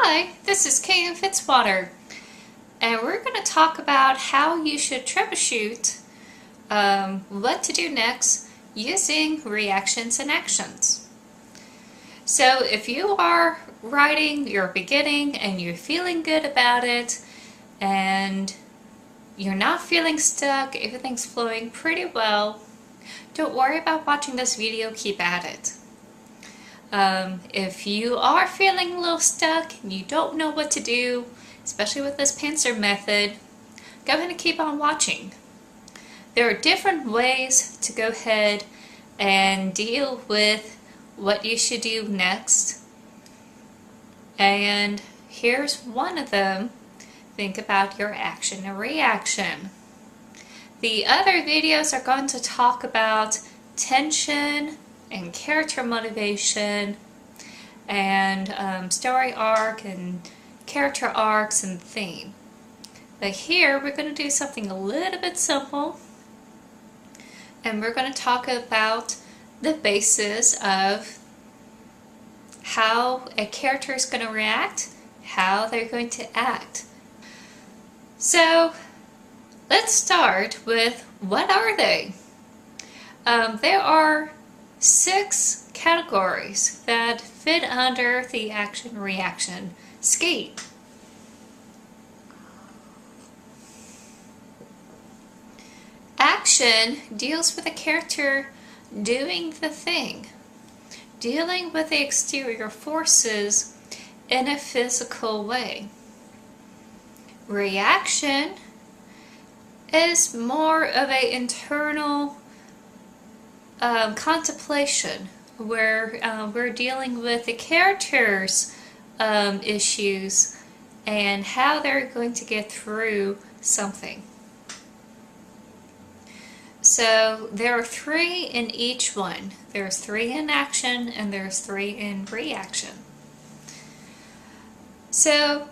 Hi, this is K.N.Fitzwater, and we're going to talk about how you should troubleshoot what to do next using reactions and actions. So if you are writing your beginning and you're feeling good about it and you're not feeling stuck, everything's flowing pretty well, don't worry about watching this video, keep at it. If you are feeling a little stuck and you don't know what to do, especially with this Panzer method, go ahead and keep on watching. There are different ways to go ahead and deal with what you should do next. And here's one of them. Think about your action and reaction. The other videos are going to talk about tension and character motivation and story arc and character arcs and theme. But here we're going to do something a little bit simple, and we're going to talk about the basis of how a character is going to react, how they're going to act. So let's start with, what are they? There are 6 categories that fit under the action-reaction scheme. Action deals with a character doing the thing, dealing with the exterior forces in a physical way. Reaction is more of an internal contemplation, where we're dealing with the characters' issues and how they're going to get through something. So there are 3 in each one. There's 3 in action and there's 3 in reaction. So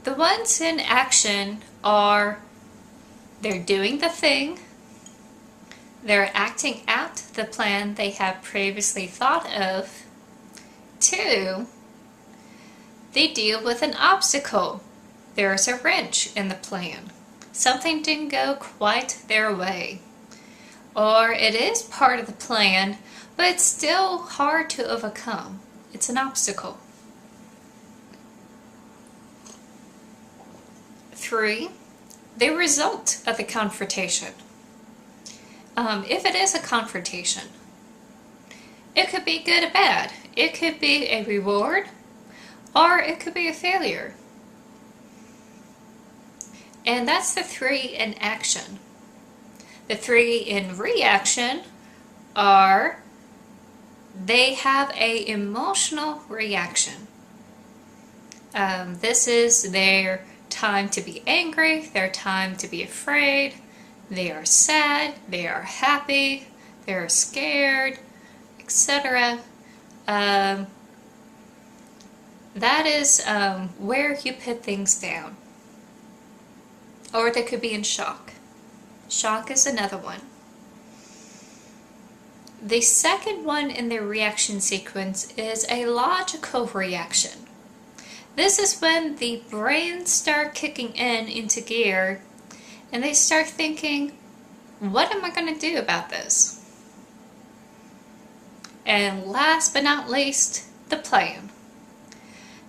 the ones in action are, they're doing the thing, they're acting out the plan they have previously thought of. 2, they deal with an obstacle. There's a wrench in the plan. Something didn't go quite their way. Or it is part of the plan, but it's still hard to overcome. It's an obstacle. 3, the result of the confrontation. If it is a confrontation, it could be good or bad. It could be a reward, or it could be a failure. And that's the 3 in action. The 3 in reaction are, they have an emotional reaction. This is their time to be angry, their time to be afraid. They are sad, they are happy, they are scared, etc. That is where you put things down. Or they could be in shock. Shock is another one. The second one in the reaction sequence is a logical reaction. This is when the brain starts kicking into gear and they start thinking, what am I going to do about this? And last but not least, the plan.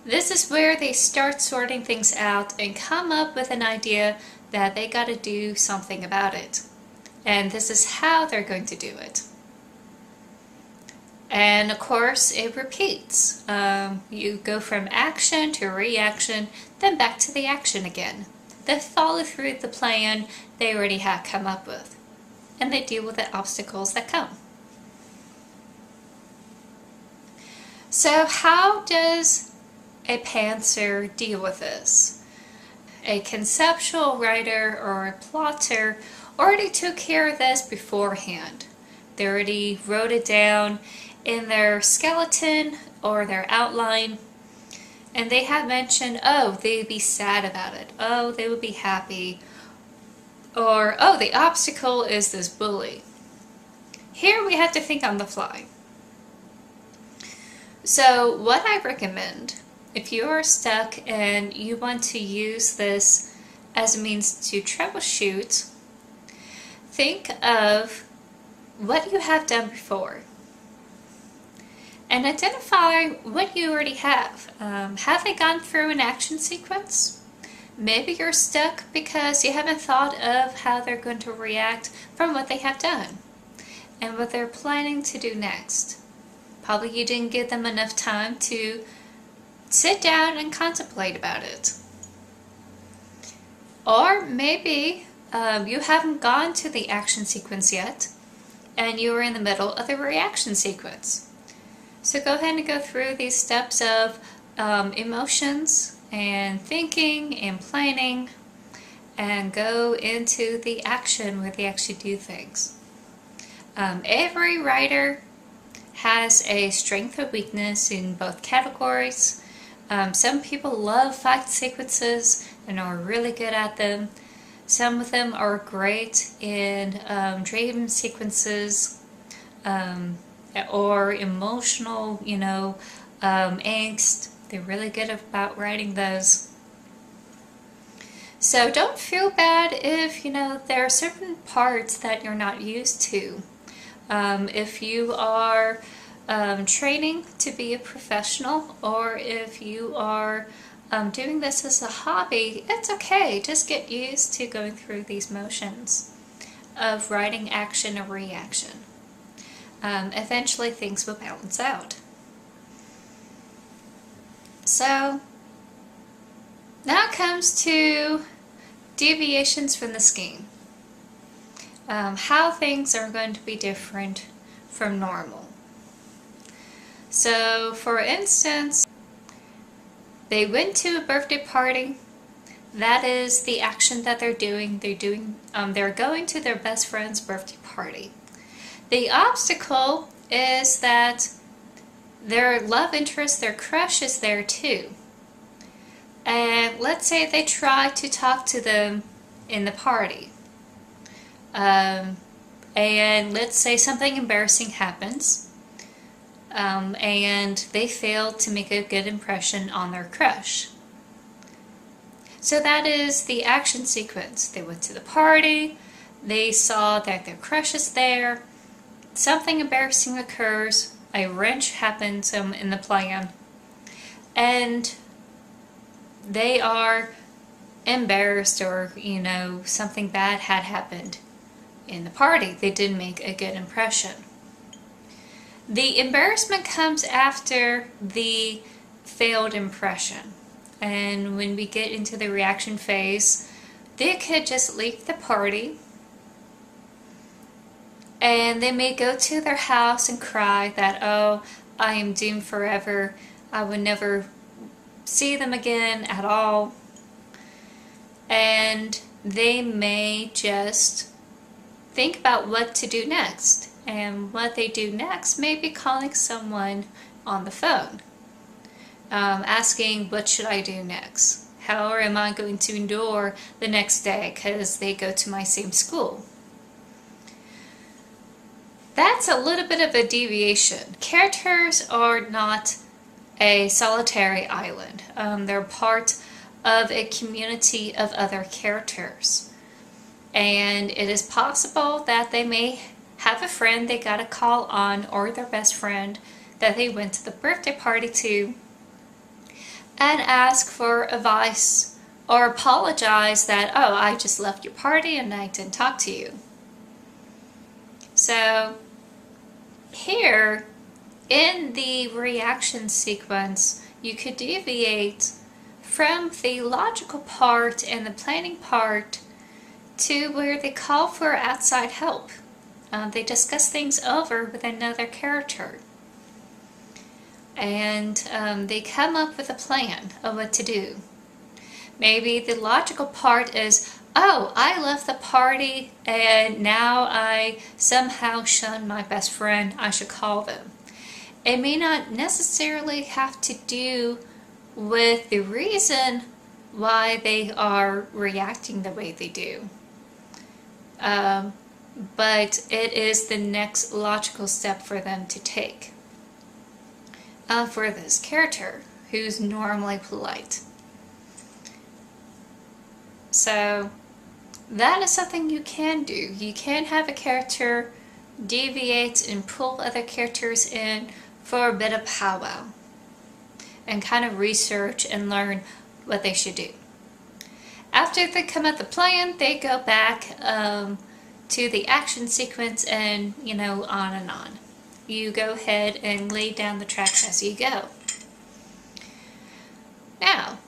This is where they start sorting things out and come up with an idea that they got to do something about it. And this is how they're going to do it. And of course, it repeats. You go from action to reaction, then back to the action again. They follow through the plan they already have come up with. And they deal with the obstacles that come. So how does a pantser deal with this? A conceptual writer or a plotter already took care of this beforehand. They already wrote it down in their skeleton or their outline, and they have mentioned, oh, they would be sad about it, oh, they would be happy, or oh, the obstacle is this bully. Here we have to think on the fly. So what I recommend if you are stuck and you want to use this as a means to troubleshoot, think of what you have done before and identify what you already have. Have they gone through an action sequence? Maybe you're stuck because you haven't thought of how they're going to react from what they have done and what they're planning to do next. Probably you didn't give them enough time to sit down and contemplate about it. Or maybe you haven't gone to the action sequence yet and you are in the middle of the reaction sequence. So go ahead and go through these steps of emotions and thinking and planning, and go into the action where they actually do things. Every writer has a strength or weakness in both categories. Some people love fight sequences and are really good at them. Some of them are great in dream sequences, or emotional, angst. They're really good about writing those. So don't feel bad if, there are certain parts that you're not used to. If you are training to be a professional, or if you are doing this as a hobby, it's okay. Just get used to going through these motions of writing action or reaction. Eventually things will balance out. So now it comes to deviations from the scheme. How things are going to be different from normal. So for instance, they went to a birthday party. That is the action that they're doing. They're going to their best friend's birthday party. The obstacle is that their love interest, their crush, is there too. And let's say they try to talk to them in the party. And let's say something embarrassing happens. And they fail to make a good impression on their crush. So that is the action sequence. They went to the party. They saw that their crush is there. Something embarrassing occurs, a wrench happens in the plan, and they are embarrassed, or something bad had happened in the party. They didn't make a good impression. The embarrassment comes after the failed impression, and when we get into the reaction phase, they could just leave the party. And they may go to their house and cry that, oh, I am doomed forever. I would never see them again at all. And they may just think about what to do next. And what they do next may be calling someone on the phone, asking, what should I do next? How am I going to endure the next day because they go to my same school? That's a little bit of a deviation. Characters are not a solitary island. They're part of a community of other characters. And it is possible that they may have a friend they got a call on, or their best friend that they went to the birthday party to, and ask for advice or apologize that, oh, I just left your party and I didn't talk to you. So here, in the reaction sequence, you could deviate from the logical part and the planning part to where they call for outside help. They discuss things over with another character. And they come up with a plan of what to do. Maybe the logical part is, oh, I left the party and now I somehow shunned my best friend. I should call them. It may not necessarily have to do with the reason why they are reacting the way they do. But it is the next logical step for them to take. For this character who's normally polite. So that is something you can do. You can have a character deviate and pull other characters in for a bit of powwow and kind of research and learn what they should do. After they come up with the plan, they go back to the action sequence and, on and on. You go ahead and lay down the tracks as you go. Now,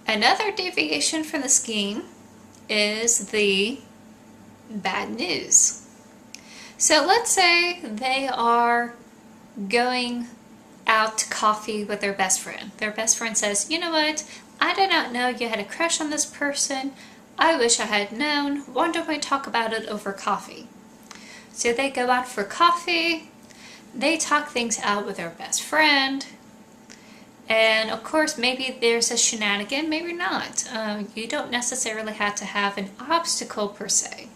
another deviation from the scheme is the bad news. So let's say they are going out to coffee with their best friend. Their best friend says, "You know what? I did not know you had a crush on this person. I wish I had known. Why don't we talk about it over coffee?" So they go out for coffee. They talk things out with their best friend. And of course, maybe there's a shenanigan, maybe not. You don't necessarily have to have an obstacle per se.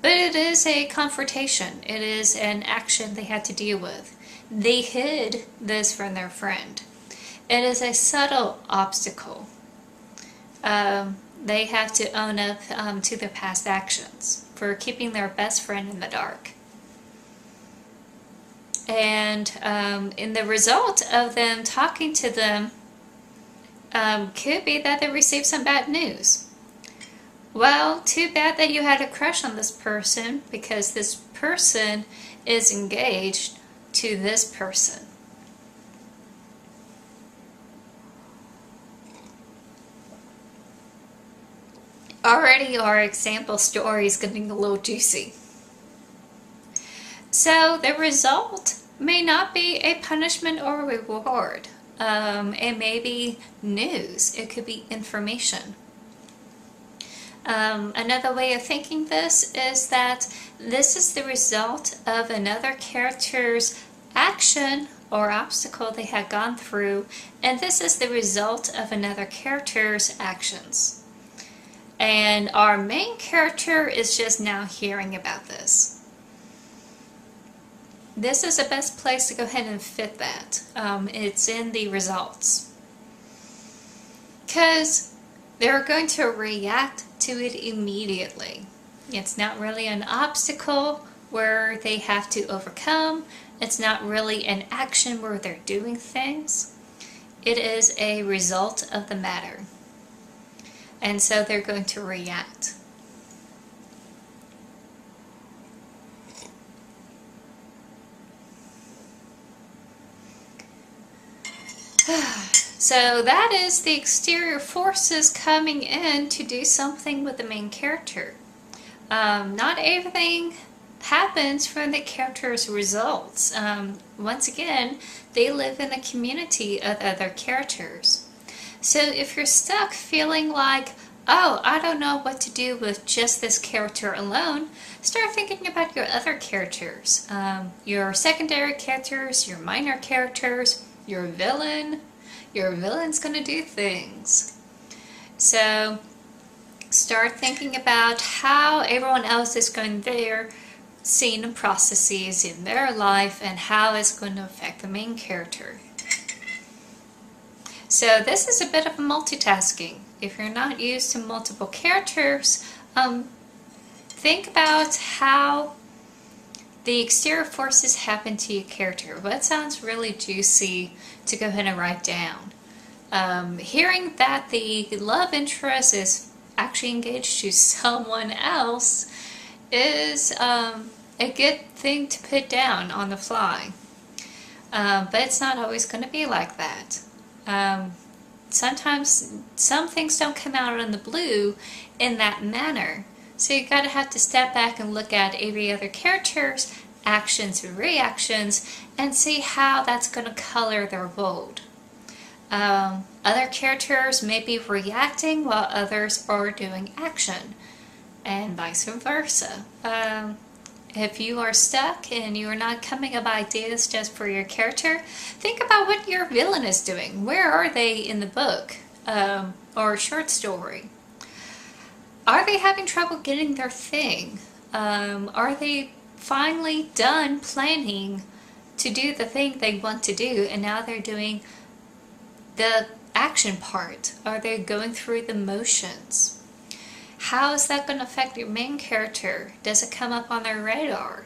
But it is a confrontation. It is an action they had to deal with. They hid this from their friend. It is a subtle obstacle. They have to own up to their past actions for keeping their best friend in the dark. And in the result of them talking to them could be that they received some bad news. Well, too bad that you had a crush on this person, because this person is engaged to this person. Already our example story is getting a little juicy. So the result may not be a punishment or a reward. It may be news. It could be information. Another way of thinking this is that this is the result of another character's action or obstacle they had gone through, and this is the result of another character's actions. And our main character is just now hearing about this. This is the best place to go ahead and fit that. It's in the results. Because they're going to react to it immediately. It's not really an obstacle where they have to overcome. It's not really an action where they're doing things. It is a result of the matter. And so they're going to react. So that is the exterior forces coming in to do something with the main character. Not everything happens from the character's results. Once again, they live in a community of other characters. So if you're stuck feeling like, oh, I don't know what to do with just this character alone, start thinking about your other characters. Your secondary characters, your minor characters, your villain. Your villain's going to do things. So start thinking about how everyone else is going their scene and processes in their life and how it's going to affect the main character. So this is a bit of a multitasking. If you're not used to multiple characters, think about how the exterior forces happen to your character. What sounds really juicy to go ahead and write down? Hearing that the love interest is actually engaged to someone else is a good thing to put down on the fly. But it's not always going to be like that. Sometimes some things don't come out in the blue in that manner. So you gotta have to step back and look at every other character's actions and reactions and see how that's going to color their world. Other characters may be reacting while others are doing action, and vice versa. If you are stuck and you are not coming up with ideas just for your character, think about what your villain is doing. Where are they in the book or short story? Are they having trouble getting their thing? Are they finally done planning to do the thing they want to do, and now they're doing the action part. Are they going through the motions? How is that going to affect your main character? Does it come up on their radar?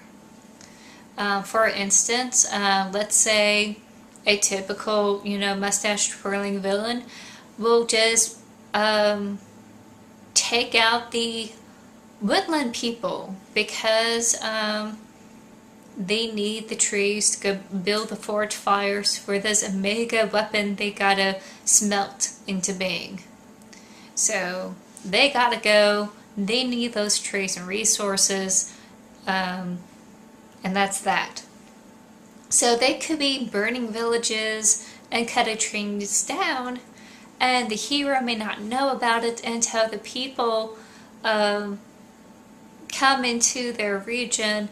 For instance, let's say a typical, mustache twirling villain will just take out the woodland people because they need the trees to go build the forge fires for this mega weapon they gotta smelt into being. So they gotta go, they need those trees and resources, and that's that. So they could be burning villages and cutting trees down, and the hero may not know about it until the people come into their region,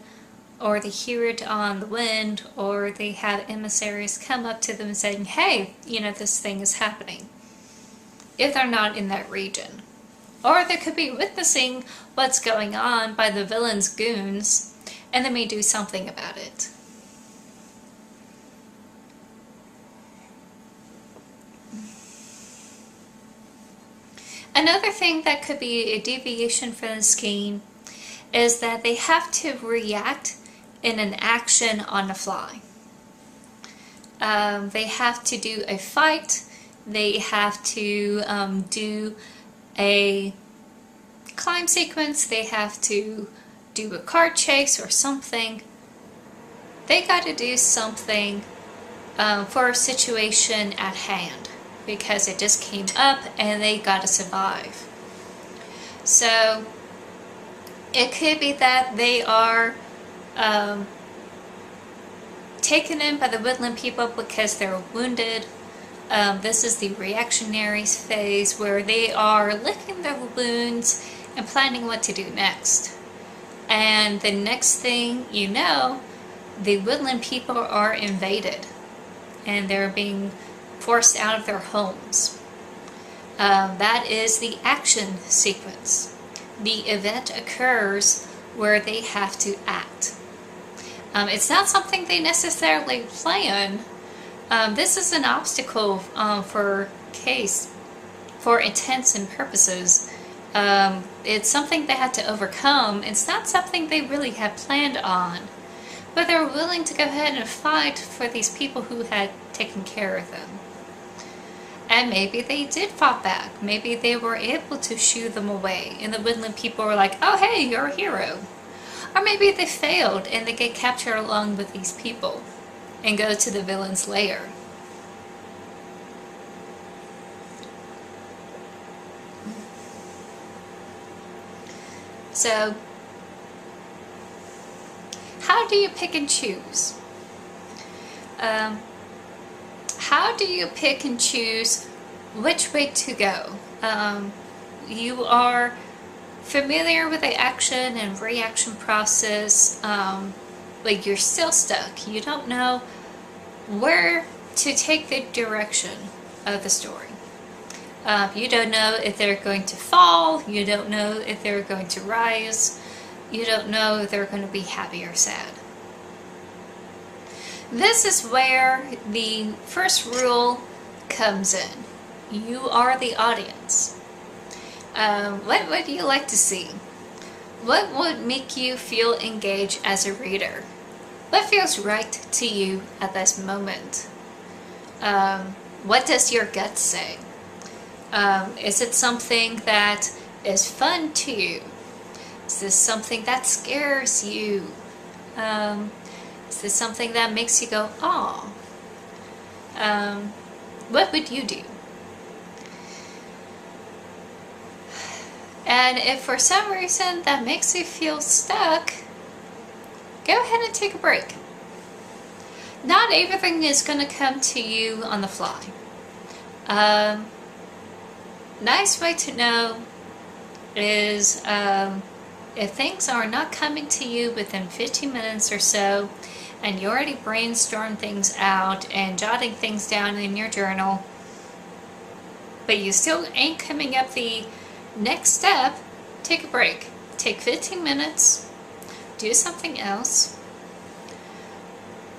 or they hear it on the wind, or they have emissaries come up to them saying, hey, this thing is happening, if they're not in that region. Or they could be witnessing what's going on by the villain's goons, and they may do something about it. Another thing that could be a deviation from the scheme is that they have to react in an action on the fly. They have to do a fight, they have to do a climb sequence, they have to do a car chase or something. They got to do something for a situation at hand, because it just came up and they got to survive. So it could be that they are taken in by the woodland people because they're wounded. This is the Reactionaries Phase, where they are licking their wounds and planning what to do next. And the next thing you know, the woodland people are invaded and they're being forced out of their homes. That is the action sequence. The event occurs where they have to act. It's not something they necessarily plan. This is an obstacle for intents and purposes. It's something they had to overcome. It's not something they really had planned on, but they're willing to go ahead and fight for these people who had taken care of them. And maybe they did fight back. Maybe they were able to shoo them away, and the woodland people were like, oh hey, you're a hero. Or maybe they failed and they get captured along with these people and go to the villain's lair. So, how do you pick and choose? How do you pick and choose which way to go? You are familiar with the action and reaction process, but you're still stuck. You don't know where to take the direction of the story. You don't know if they're going to fall, you don't know if they're going to rise, you don't know if they're going to be happy or sad. This is where the first rule comes in. You are the audience. What would you like to see? What would make you feel engaged as a reader? What feels right to you at this moment? What does your gut say? Is it something that is fun to you? Is this something that scares you? Is this something that makes you go, aw? What would you do? And if for some reason that makes you feel stuck, go ahead and take a break. Not everything is going to come to you on the fly. Nice way to know is if things are not coming to you within 15 minutes or so, and you already brainstormed things out and jotting things down in your journal, but you still ain't coming up the next step, take a break. Take 15 minutes, do something else,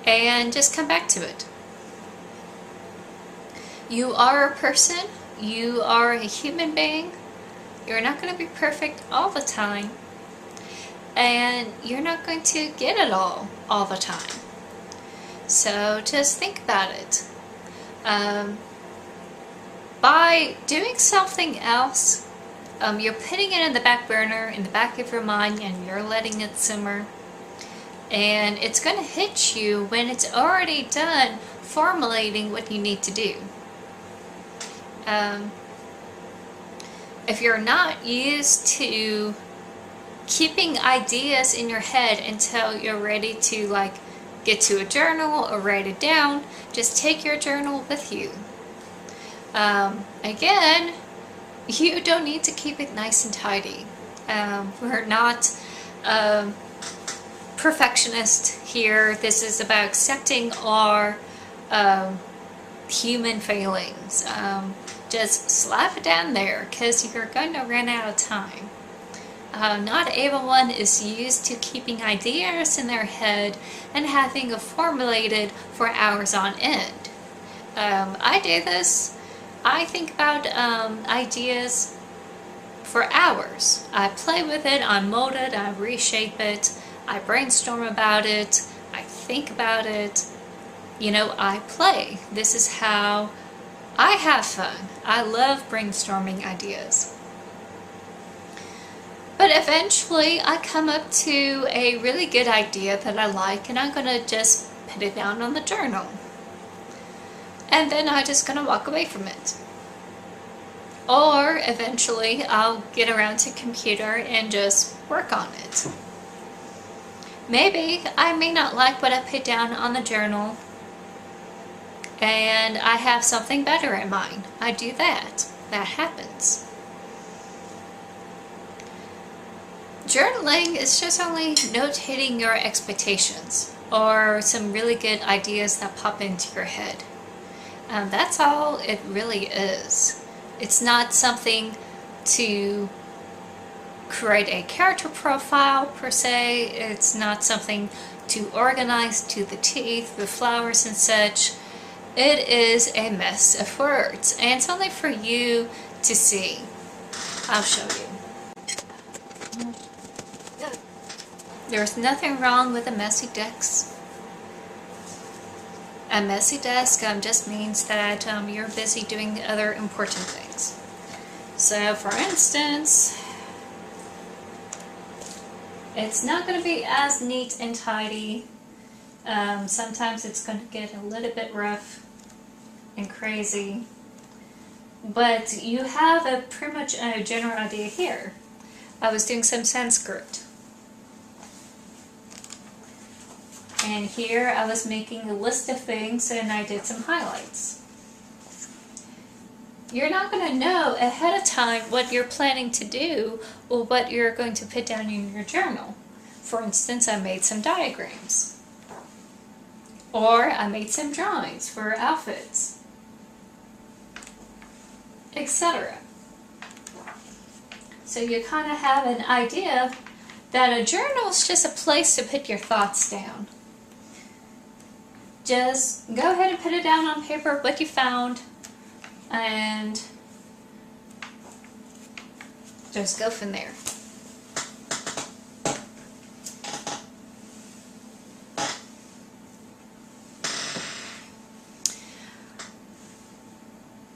and just come back to it. You are a person, you are a human being, you're not going to be perfect all the time, and you're not going to get it all the time. So just think about it. By doing something else, you're putting it in the back burner, in the back of your mind, and you're letting it simmer. And it's going to hit you when it's already done formulating what you need to do. If you're not used to keeping ideas in your head until you're ready to like get to a journal or write it down, just take your journal with you. Again, you don't need to keep it nice and tidy. We're not perfectionists here. This is about accepting our human failings. Just slap it down there because you're going to run out of time. Not everyone is used to keeping ideas in their head and having it formulated for hours on end. I do this. I think about ideas for hours. I play with it, I mold it, I reshape it, I brainstorm about it, I think about it. You know, I play. This is how I have fun. I love brainstorming ideas. But eventually I come up to a really good idea that I like, and I'm going to just put it down on the journal. And then I'm just going to walk away from it. Or eventually I'll get around to computer and just work on it. Maybe I may not like what I put down on the journal, and I have something better in mind. I do that. That happens. Journaling is just only notating your expectations or some really good ideas that pop into your head. That's all it really is. It's not something to create a character profile per se. It's not something to organize to the teeth with flowers and such. It is a mess of words, and it's only for you to see. I'll show you. There's nothing wrong with a messy desk. A messy desk just means that you're busy doing other important things. So, for instance, it's not going to be as neat and tidy. Sometimes it's going to get a little bit rough and crazy. But you have a pretty much a general idea here. I was doing some Sanskrit. And here I was making a list of things and I did some highlights. You're not going to know ahead of time what you're planning to do or what you're going to put down in your journal. For instance, I made some diagrams. Or I made some drawings for outfits, etc. So you kind of have an idea that a journal is just a place to put your thoughts down. Just go ahead and put it down on paper, what you found, and just go from there.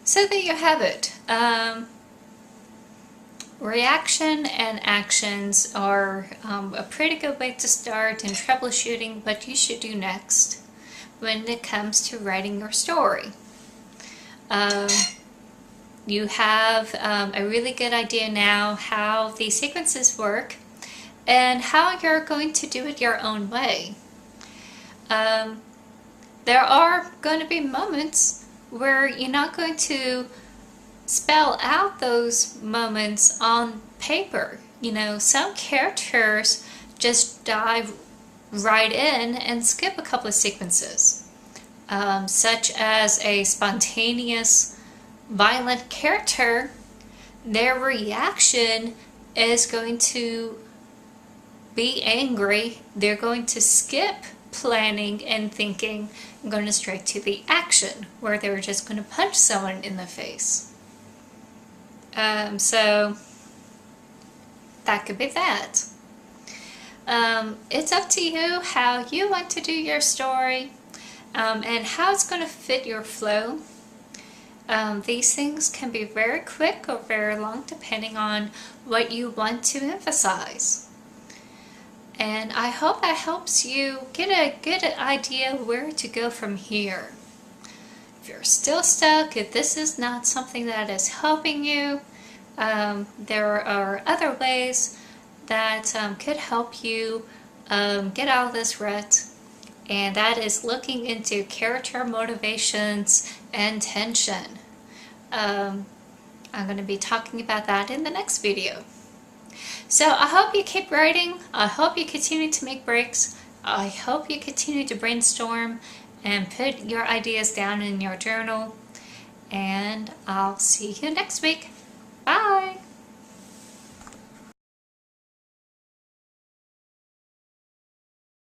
So there you have it. Reaction and actions are a pretty good way to start in troubleshooting what you should do next when it comes to writing your story. You have a really good idea now how these sequences work and how you're going to do it your own way. There are going to be moments where you're not going to spell out those moments on paper. You know, some characters just dive right in and skip a couple of sequences, such as a spontaneous violent character. Their reaction is going to be angry. They're going to skip planning and thinking and going straight to the action where they were just going to punch someone in the face. So that could be that. It's up to you how you want to do your story and how it's going to fit your flow. These things can be very quick or very long depending on what you want to emphasize. And I hope that helps you get a good idea where to go from here. If you're still stuck, if this is not something that is helping you, there are other ways that could help you get out of this rut, and that is looking into character motivations and tension. I'm going to be talking about that in the next video. So I hope you keep writing. I hope you continue to make breaks. I hope you continue to brainstorm and put your ideas down in your journal. And I'll see you next week. Bye!